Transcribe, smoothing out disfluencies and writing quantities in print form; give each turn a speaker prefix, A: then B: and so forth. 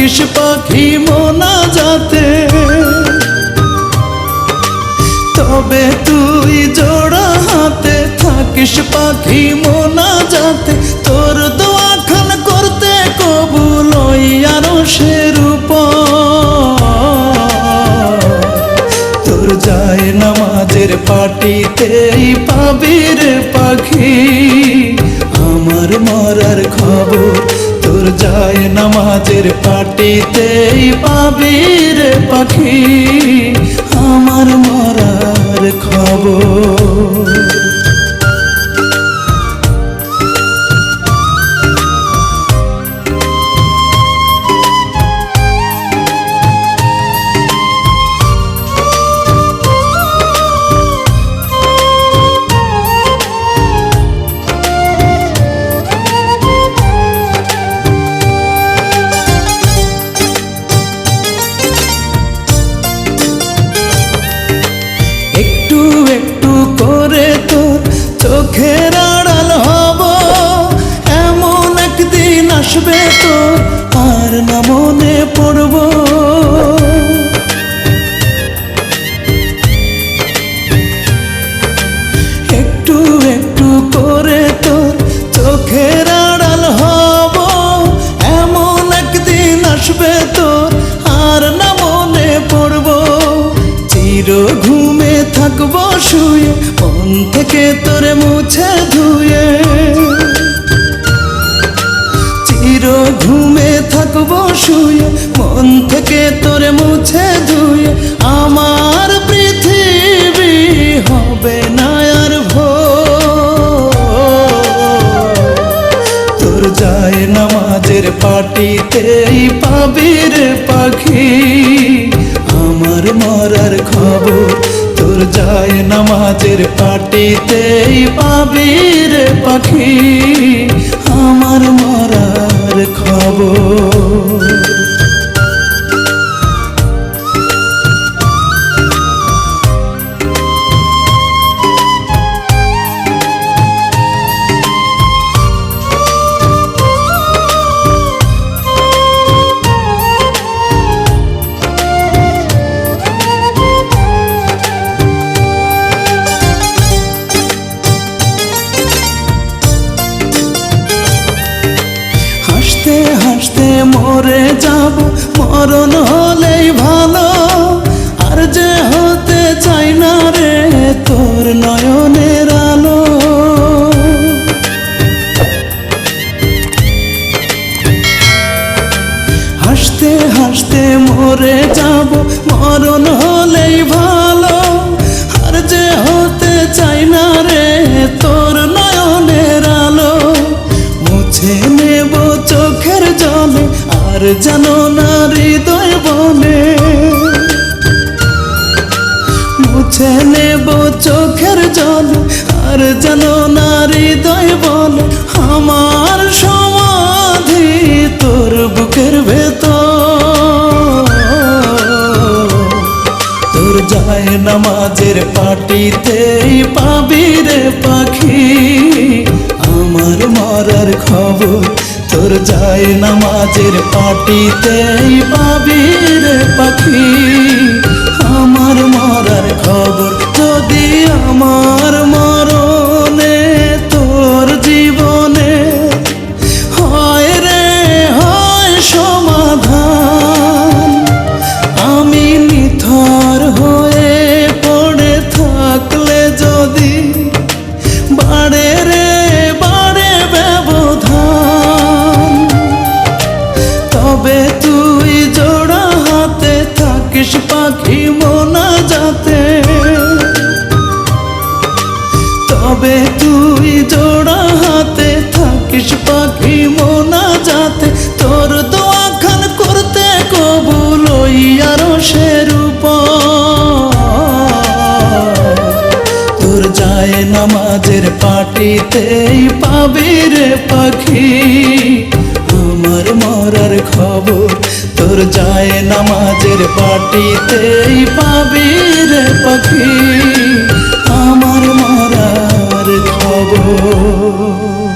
A: থাকিস পাখি মোনাজাতে। তবে তুই জোড়া হাতে থাকিস পাখি মোনাজাতে। তোর দোয়া খান করতে কবুল ওই আরশের উপর। তোর যায় নামাজের পাটিতেই পাবি রে পাখি আমার মরার খবর। তোর যায় নামাজের পাটিতেই পাবি রে পাখি আমার মরার খবর। একটু একটু করে তোর চোখের আড়াল হব, এমন একদিন আসবে তো আর না মনে পড়ব। একটু একটু করে তোর চোখের আড়াল হব, এমন একদিন আসবে তোর আর না মনে পড়ব। চির ঘুমে থাকবো শুয়ে মন থেকে তোরে মুছে ধুয়ে। চির ঘুমে থাকবো শুয়ে মন থেকে তোরে মুছে ধুয়ে। আমার পৃথিবী হবে না আর ভোর। তোর যায় নামাজের পাটিতেই পাবি রে পাখি আমার মরার খবর। তোর যায় নামাজের পাটিতেই পাবি রে পাখি আমার মরার খবর। হাসতে হাসতে মরে যাব মরণ হলেই ভালো। আর যে হতে চাই না রে তোর নয়নের আলো। হাসতে হাসতে মরে যাব মরণ হলেই ভালো। আর যে হতে চাই না রে তোর নয়নের আলো। মুছে নেব চোখের জলে আর যেন না হৃদয় বলে। মুছে নেব চোখের জলে আর যেন না হৃদয় বলে। আমার সমাধি তোর বুকের ভেতর। তোর যায় নামাজের পাটিতেই পাবি রে পাখি আমার মরার খবর। তোর যায় নামাজের পাটিতেই পাবি রে পাখি আমার মরার খবর। যদি আমার মরণে তোর জীবনে হয় রে হয় সমাধান। আমি নিথর হয়ে পড়ে থাকলে যদি বাড়ে রে বাড়ে ব্যবধান। তবে তুই জোড়া হাতে থাকিস পাখি মোনাজাতে। তবে তুই জোড়া হাতে থাকিস পাখি মোনাজাতে। তোর দোয়া খান করতে কবুল ওই আরশের উপর। তোর যায় নামাজের পাটিতেই পাবি রে পাখি আমার মরার খবর। তোর যায় নামাজের পাটিতেই পাবি রে পাখি আমার মরার খবর।